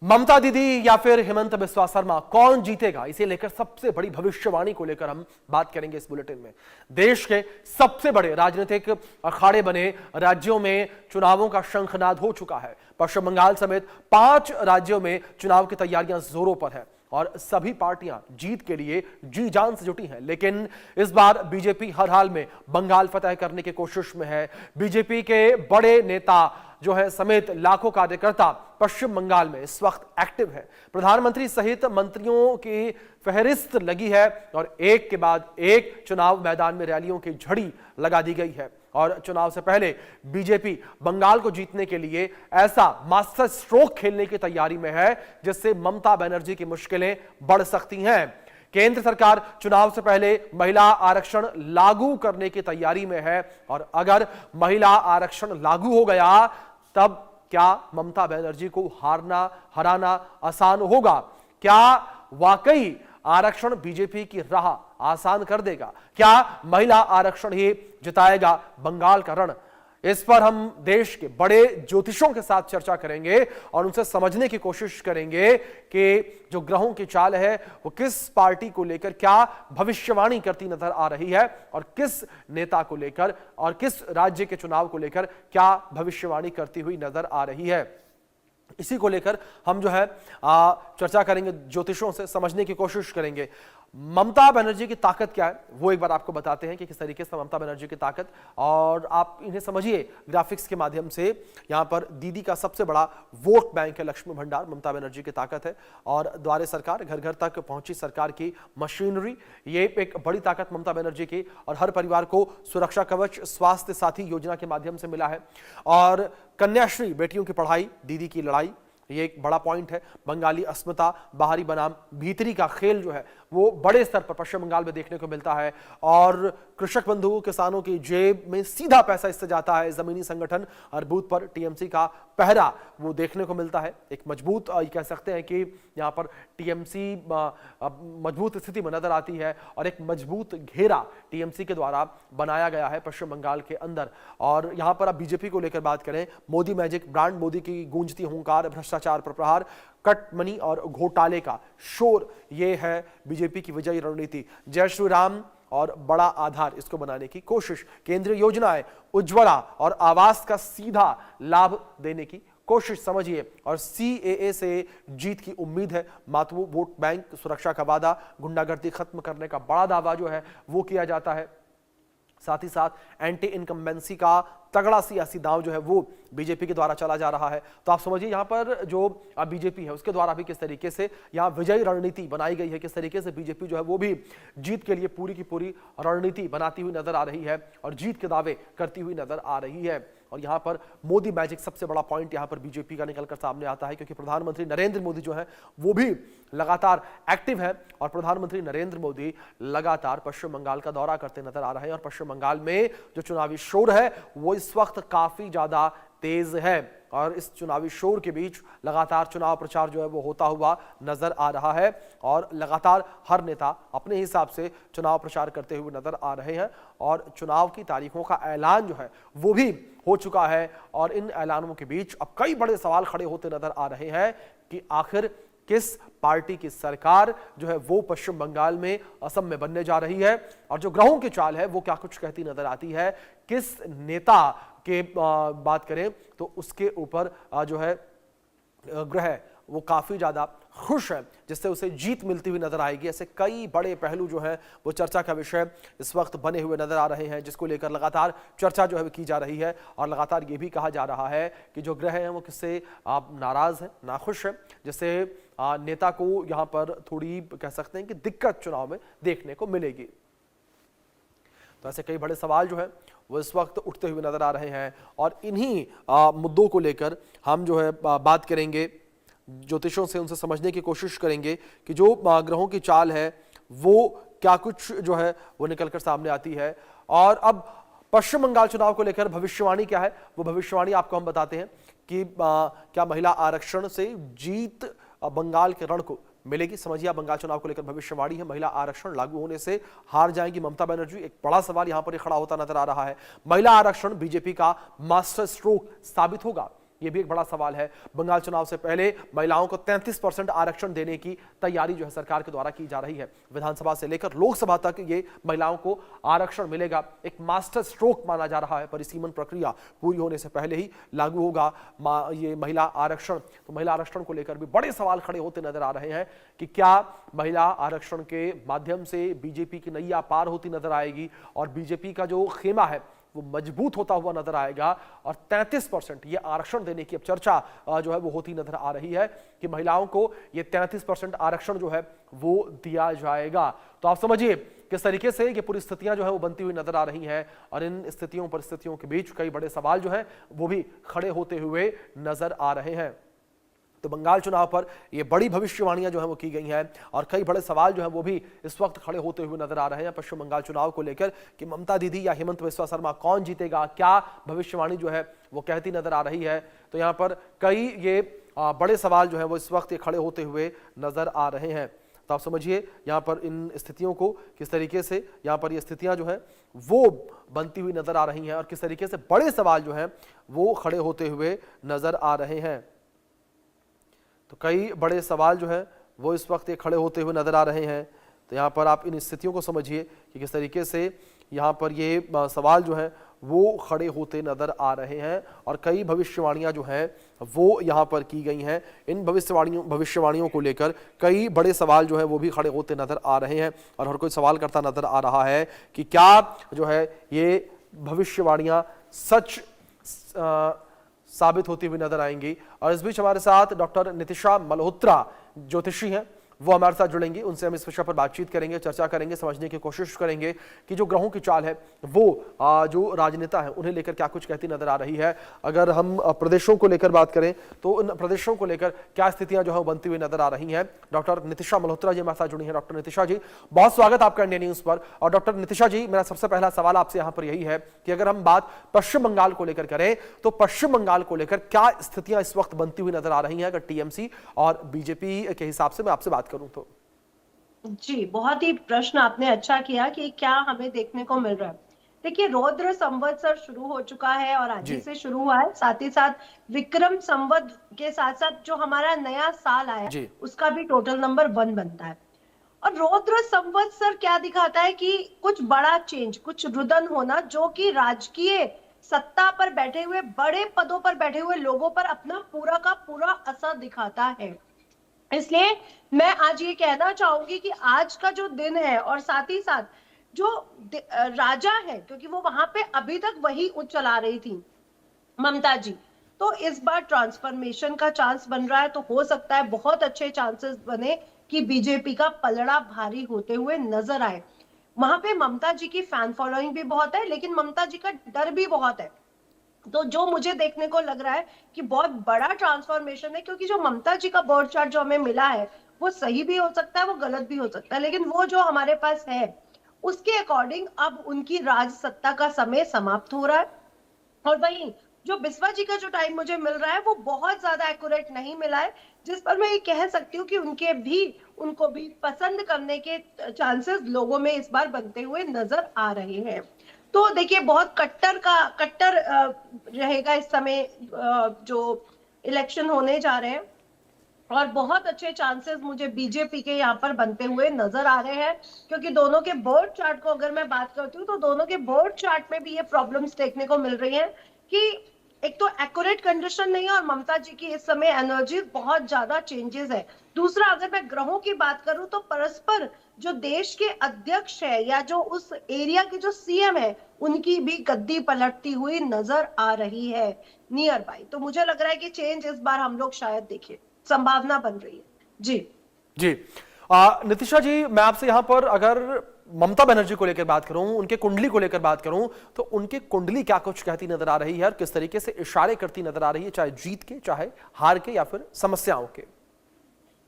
ममता दीदी या फिर हेमंत बिस्वा शर्मा, कौन जीतेगा, इसे लेकर सबसे बड़ी भविष्यवाणी को लेकर हम बात करेंगे इस बुलेटिन में। देश के सबसे बड़े राजनीतिक अखाड़े बने राज्यों में चुनावों का शंखनाद हो चुका है। पश्चिम बंगाल समेत 5 राज्यों में चुनाव की तैयारियां जोरों पर है और सभी पार्टियां जीत के लिए जी जान से जुटी हैं। लेकिन इस बार बीजेपी हर हाल में बंगाल फतह करने की कोशिश में है। बीजेपी के बड़े नेता जो है समेत लाखों कार्यकर्ता पश्चिम बंगाल में इस वक्त एक्टिव है। प्रधानमंत्री सहित मंत्रियों की फहरिस्त लगी है और एक के बाद एक चुनाव मैदान में रैलियों की झड़ी लगा दी गई है। और चुनाव से पहले बीजेपी बंगाल को जीतने के लिए ऐसा मास्टर स्ट्रोक खेलने की तैयारी में है जिससे ममता बनर्जी की मुश्किलें बढ़ सकती हैं। केंद्र सरकार चुनाव से पहले महिला आरक्षण लागू करने की तैयारी में है और अगर महिला आरक्षण लागू हो गया तब क्या ममता बनर्जी को हराना आसान होगा? क्या वाकई आरक्षण बीजेपी की राह आसान कर देगा? क्या महिला आरक्षण ही जिताएगा बंगाल का रण? इस पर हम देश के बड़े ज्योतिषों के साथ चर्चा करेंगे और उनसे समझने की कोशिश करेंगे कि जो ग्रहों की चाल है वो किस पार्टी को लेकर क्या भविष्यवाणी करती नजर आ रही है और किस नेता को लेकर और किस राज्य के चुनाव को लेकर क्या भविष्यवाणी करती हुई नजर आ रही है। इसी को लेकर हम जो है चर्चा करेंगे, ज्योतिषों से समझने की कोशिश करेंगे। ममता बनर्जी की ताकत क्या है वो एक बार आपको बताते हैं कि किस तरीके से ममता बनर्जी की ताकत, और आप इन्हें समझिए ग्राफिक्स के माध्यम से। यहां पर दीदी का सबसे बड़ा वोट बैंक है लक्ष्मी भंडार, ममता बनर्जी की ताकत है। और द्वारे सरकार, घर घर तक पहुंची सरकार की मशीनरी, ये एक बड़ी ताकत ममता बनर्जी की। और हर परिवार को सुरक्षा कवच स्वास्थ्य साथी योजना के माध्यम से मिला है। और कन्याश्री बेटियों की पढ़ाई, दीदी की लड़ाई, ये एक बड़ा पॉइंट है। बंगाली अस्मिता, बाहरी बनाम भीतरी का खेल जो है वो बड़े स्तर पर पश्चिम बंगाल में देखने को मिलता है। और कृषक बंधु किसानों की जेब में सीधा पैसा इससे जाता है। जमीनी संगठन और बूथ पर टीएमसी का पहरा वो देखने को मिलता है। एक मजबूत कह सकते हैं कि यहाँ पर टीएमसी मजबूत स्थिति में नजर आती है और एक मजबूत घेरा टीएमसी के द्वारा बनाया गया है पश्चिम बंगाल के अंदर। और यहाँ पर आप बीजेपी को लेकर बात करें, मोदी मैजिक, ब्रांड मोदी की गूंजती हुंकार, भ्रष्टाचार पर प्रहार, कट मनी और घोटाले का शोर, ये है बीजेपी की विजयी रणनीति। जय श्री राम और बड़ा आधार इसको बनाने की कोशिश, केंद्रीय योजनाएं, उज्ज्वला और आवास का सीधा लाभ देने की कोशिश समझिए। और सीएए से जीत की उम्मीद है। मातृ वोट बैंक, सुरक्षा का वादा, गुंडागर्दी खत्म करने का बड़ा दावा जो है वो किया जाता है। साथ ही साथ एंटी इनकम्बेंसी का तगड़ा सियासी दांव जो है वो बीजेपी के द्वारा चला जा रहा है। तो आप समझिए यहाँ पर जो बीजेपी है उसके द्वारा भी किस तरीके से यहाँ विजयी रणनीति बनाई गई है, किस तरीके से बीजेपी जो है वो भी जीत के लिए पूरी की पूरी रणनीति बनाती हुई नजर आ रही है और जीत के दावे करती हुई नजर आ रही है। और यहाँ पर मोदी मैजिक सबसे बड़ा पॉइंट यहाँ पर बीजेपी का निकलकर सामने आता है, क्योंकि प्रधानमंत्री नरेंद्र मोदी जो है वो भी लगातार एक्टिव है और प्रधानमंत्री नरेंद्र मोदी लगातार पश्चिम बंगाल का दौरा करते नजर आ रहे हैं। और पश्चिम बंगाल में जो चुनावी शोर है वो इस वक्त काफी ज्यादा तेज है और इस चुनावी शोर के बीच लगातार चुनाव प्रचार जो है वो होता हुआ नजर आ रहा है और लगातार हर नेता अपने हिसाब से चुनाव प्रचार करते हुए नजर आ रहे हैं। और चुनाव की तारीखों का ऐलान जो है वो भी हो चुका है और इन ऐलानों के बीच अब कई बड़े सवाल खड़े होते नजर आ रहे हैं कि आखिर किस पार्टी की सरकार जो है वो पश्चिम बंगाल में, असम में बनने जा रही है। और जो ग्रहों की चाल है वो क्या कुछ कहती नजर आती है, किस नेता के बात करें तो उसके ऊपर जो है ग्रह वो काफी ज्यादा खुश है जिससे उसे जीत मिलती हुई नजर आएगी। ऐसे कई बड़े पहलू जो है वो चर्चा का विषय इस वक्त बने हुए नजर आ रहे हैं, जिसको लेकर लगातार चर्चा जो है की जा रही है। और लगातार ये भी कहा जा रहा है कि जो ग्रह हैं वो किससे नाराज है, नाखुश है, जिससे नेता को यहां पर थोड़ी कह सकते हैं कि दिक्कत चुनाव में देखने को मिलेगी। तो ऐसे कई बड़े सवाल जो है वो इस वक्त उठते हुए नजर आ रहे हैं और इन्हीं मुद्दों को लेकर हम जो है बात करेंगे, ज्योतिषों से उनसे समझने की कोशिश करेंगे कि जो ग्रहों की चाल है वो क्या कुछ जो है वो निकलकर सामने आती है। और अब पश्चिम बंगाल चुनाव को लेकर भविष्यवाणी क्या है वो भविष्यवाणी आपको हम बताते हैं कि क्या महिला आरक्षण से जीत बंगाल के रण को मिलेगी। समझिए बंगाल चुनाव को लेकर भविष्यवाणी है। महिला आरक्षण लागू होने से हार जाएंगी ममता बनर्जी, एक बड़ा सवाल यहां पर खड़ा होता नजर आ रहा है। महिला आरक्षण बीजेपी का मास्टर स्ट्रोक साबित होगा ये भी एक बड़ा सवाल है। बंगाल चुनाव से पहले महिलाओं को 33% आरक्षण देने की तैयारी जो है सरकार के द्वारा की जा रही है। विधानसभा से लेकर लोकसभा तक ये महिलाओं को आरक्षण मिलेगा। एक मास्टर स्ट्रोक माना जा रहा है। परिसीमन प्रक्रिया पूरी होने से पहले ही लागू होगा ये महिला आरक्षण। तो महिला आरक्षण को लेकर भी बड़े सवाल खड़े होते नजर आ रहे हैं कि क्या महिला आरक्षण के माध्यम से बीजेपी की नैया पार होती नजर आएगी और बीजेपी का जो खेमा है वो मजबूत होता हुआ नजर आएगा। और 33% ये आरक्षण देने की अब चर्चा जो है वो होती नजर आ रही है कि महिलाओं को ये 33% आरक्षण जो है वो दिया जाएगा। तो आप समझिए किस तरीके से ये पूरी स्थितियां जो है वो बनती हुई नजर आ रही हैं और इन स्थितियों परिस्थितियों के बीच कई बड़े सवाल जो हैं वो भी खड़े होते हुए नजर आ रहे हैं। तो बंगाल चुनाव पर ये बड़ी भविष्यवाणियां जो है वो की गई हैं और कई बड़े सवाल जो है वो भी इस वक्त खड़े होते हुए नजर आ रहे हैं पश्चिम बंगाल चुनाव को लेकर कि ममता दीदी या हेमंत बिस्वा शर्मा कौन जीतेगा, क्या भविष्यवाणी जो है वो कहती नजर आ रही है। तो यहाँ पर कई ये बड़े सवाल जो है वो इस वक्त ये खड़े होते हुए नजर आ रहे हैं। तो आप समझिए यहाँ पर इन स्थितियों को किस तरीके से यहाँ पर ये स्थितियां जो है वो बनती हुई नजर आ रही हैं और किस तरीके से बड़े सवाल जो हैं वो खड़े होते हुए नजर आ रहे हैं। तो कई बड़े सवाल जो हैं वो इस वक्त ये खड़े होते हुए नजर आ रहे हैं। तो यहाँ पर आप इन स्थितियों को समझिए कि किस तरीके से यहाँ पर ये सवाल जो हैं वो खड़े होते नजर आ रहे हैं और कई भविष्यवाणियां जो हैं वो यहाँ पर की गई हैं। इन भविष्यवाणियों को लेकर कई बड़े सवाल जो है वो भी खड़े होते नजर आ रहे हैं और हर कोई सवाल करता नजर आ रहा है कि क्या जो है ये भविष्यवाणियां सच साबित होती हुई नजर आएंगी। और इस बीच हमारे साथ डॉक्टर नितिशा मल्होत्रा ज्योतिषी हैं, वो हमारे साथ जुड़ेंगे। उनसे हम इस विषय पर बातचीत करेंगे, चर्चा करेंगे, समझने की कोशिश करेंगे कि जो ग्रहों की चाल है वो जो राजनेता है उन्हें लेकर क्या कुछ कहती नजर आ रही है। अगर हम प्रदेशों को लेकर बात करें तो उन प्रदेशों को लेकर क्या स्थितियां जो है बनती हुई नजर आ रही हैं। डॉक्टर नितिशा मल्होत्रा जी हमारे साथ जुड़ी हैं। डॉक्टर नितिशा जी, बहुत स्वागत आपका इंडिया न्यूज पर। और डॉक्टर नितिशा जी, मेरा सबसे पहला सवाल आपसे यहाँ पर यही है कि अगर हम बात पश्चिम बंगाल को लेकर करें तो पश्चिम बंगाल को लेकर क्या स्थितियां इस वक्त बनती हुई नजर आ रही हैं अगर टीएमसी और बीजेपी के हिसाब से मैं आपसे बात करूं तो? जी, बहुत ही प्रश्न आपने अच्छा किया कि क्या हमें देखने को मिल रहा है। देखिए, रौद्र संवत्सर शुरू हो चुका है और आज ही से शुरू हुआ है। साथ ही साथ विक्रम संवत के साथ साथ जो हमारा नया साल आया उसका भी टोटल नंबर 1 बनता है। और रौद्र संवत्सर क्या दिखाता है कि कुछ बड़ा चेंज, कुछ रुदन होना जो कि राजकीय सत्ता पर बैठे हुए, बड़े पदों पर बैठे हुए लोगों पर अपना पूरा का पूरा असर दिखाता है। इसलिए मैं आज ये कहना चाहूंगी कि आज का जो दिन है और साथ ही साथ जो राजा है, क्योंकि वो वहां पे अभी तक वही चला रही थी ममता जी, तो इस बार ट्रांसफॉर्मेशन का चांस बन रहा है। तो हो सकता है बहुत अच्छे चांसेस बने कि बीजेपी का पलड़ा भारी होते हुए नजर आए। वहां पे ममता जी की फैन फॉलोइंग भी बहुत है, लेकिन ममता जी का डर भी बहुत है। तो जो मुझे देखने को लग रहा है कि बहुत बड़ा ट्रांसफॉर्मेशन है, क्योंकि जो ममता जी का बर्थ चार्ट जो हमें मिला है वो सही भी हो सकता है, वो गलत भी हो सकता है, लेकिन वो जो हमारे पास है उसके अकॉर्डिंग अब उनकी राज सत्ता का समय समाप्त हो रहा है। और वहीं जो बिस्वा जी का जो टाइम मुझे मिल रहा है वो बहुत ज्यादा एक्यूरेट नहीं मिला है, जिस पर मैं ये कह सकती हूँ कि उनको भी पसंद करने के चांसेस लोगों में इस बार बनते हुए नजर आ रहे हैं। तो देखिए, बहुत कट्टर रहेगा इस समय जो इलेक्शन होने जा रहे हैं और बहुत अच्छे चांसेस मुझे बीजेपी के यहाँ पर बनते हुए नजर आ रहे हैं, क्योंकि दोनों के बर्थ चार्ट को अगर मैं बात करती हूँ तो दोनों के बर्थ चार्ट में भी ये प्रॉब्लम्स देखने को मिल रही हैं कि एक तो एक्यूरेट कंडीशन नहीं है और ममता जी की इस समय एनर्जी बहुत ज्यादा चेंजेस है। दूसरा, अगर मैं ग्रहों की बात करूं तो परस्पर जो देश के अध्यक्ष है या जो उस एरिया के जो सीएम है उनकी भी गद्दी पलटती हुई नजर आ रही है नियर बाय। तो मुझे लग रहा है कि चेंज इस बार हम लोग शायद देखें, संभावना बन रही है। जी जी, नितिशा जी, मैं आपसे यहाँ पर अगर ममता बनर्जी को लेकर बात करूं, उनके कुंडली को लेकर बात करूं तो उनकी कुंडली क्या कुछ कहती नजर आ रही है और किस तरीके से इशारे करती नजर आ रही है, चाहे जीत के, चाहे हार के या फिर समस्याओं के?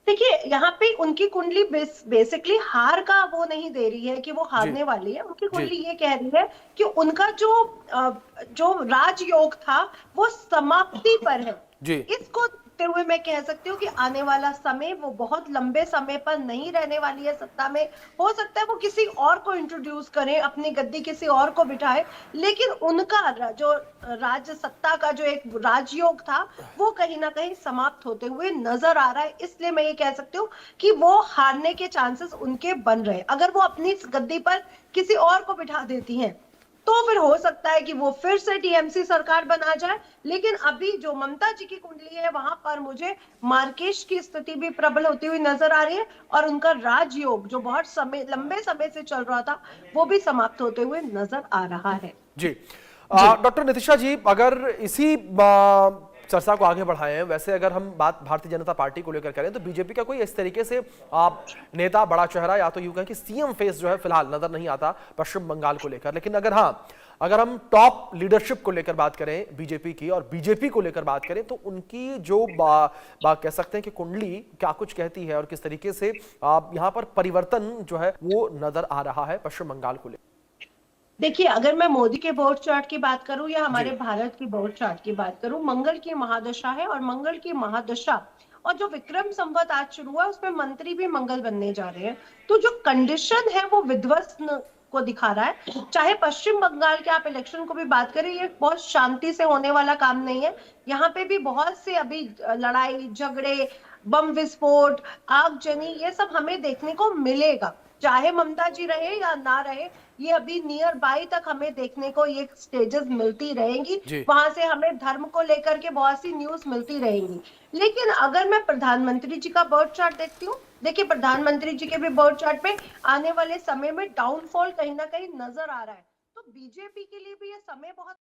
देखिए, यहाँ पे उनकी कुंडली बेसिकली हार का वो नहीं दे रही है कि वो हारने वाली है। उनकी कुंडली ये कह रही है कि उनका जो राजयोग था वो समाप्ति पर है। इसको देखते हुए मैं कह सकती हूँ कि आने वाला समय वो बहुत लंबे समय पर नहीं रहने वाली है सत्ता में। हो सकता है वो किसी और को इंट्रोड्यूस करें, अपनी गद्दी किसी और को बिठाए, लेकिन उनका जो राज्य सत्ता का जो एक राजयोग था वो कहीं ना कहीं समाप्त होते हुए नजर आ रहा है। इसलिए मैं ये कह सकती हूँ कि वो हारने के चांसेस उनके बन रहे हैं। अगर वो अपनी गद्दी पर किसी और को बिठा देती हैं तो फिर हो सकता है कि वो फिर से टीएमसी सरकार बना जाए। लेकिन अभी जो ममता जी की कुंडली है वहां पर मुझे मार्केश की स्थिति भी प्रबल होती हुई नजर आ रही है और उनका राजयोग जो बहुत समय लंबे समय से चल रहा था वो भी समाप्त होते हुए नजर आ रहा है। जी जी डॉक्टर नितिशा जी, अगर इसी चर्चा को आगे बढ़ाएं, वैसे अगर हम बात भारतीय जनता पार्टी को लेकर करें तो बीजेपी का कोई इस तरीके से नेता, बड़ा चेहरा या तो यूं कहें कि सीएम फेस जो है फिलहाल नजर नहीं आता पश्चिम बंगाल को लेकर। लेकिन अगर हाँ, अगर हम टॉप लीडरशिप को लेकर बात करें बीजेपी की और बीजेपी को लेकर बात करें तो उनकी जो कह सकते हैं कि कुंडली क्या कुछ कहती है और किस तरीके से यहाँ पर परिवर्तन जो है वो नजर आ रहा है पश्चिम बंगाल को लेकर। देखिए, अगर मैं मोदी के बोर्ड चार्ट की बात करूं या हमारे जी भारत की बोर्ड चार्ट की बात करूं, मंगल की महादशा है और मंगल की महादशा और जो विक्रम संवत आज शुरू हुआ उसमें मंत्री भी मंगल बनने जा रहे हैं। तो जो कंडीशन है वो विध्वस्त को दिखा रहा है। चाहे पश्चिम बंगाल के आप इलेक्शन को भी बात करें, ये बहुत शांति से होने वाला काम नहीं है। यहाँ पे भी बहुत से अभी लड़ाई झगड़े, बम विस्फोट, आगजनी, ये सब हमें देखने को मिलेगा। चाहे ममता जी रहे या ना रहे, ये अभी नियर बाई तक हमें देखने को ये स्टेजेस मिलती रहेंगी। जी वहां से हमें धर्म को लेकर के बहुत सी न्यूज मिलती रहेंगी। लेकिन अगर मैं प्रधानमंत्री जी का बर्थ चार्ट देखती हूँ, देखिए प्रधानमंत्री जी के भी बर्थ चार्ट में आने वाले समय में डाउनफॉल कहीं ना कहीं नजर आ रहा है। तो बीजेपी के लिए भी ये समय बहुत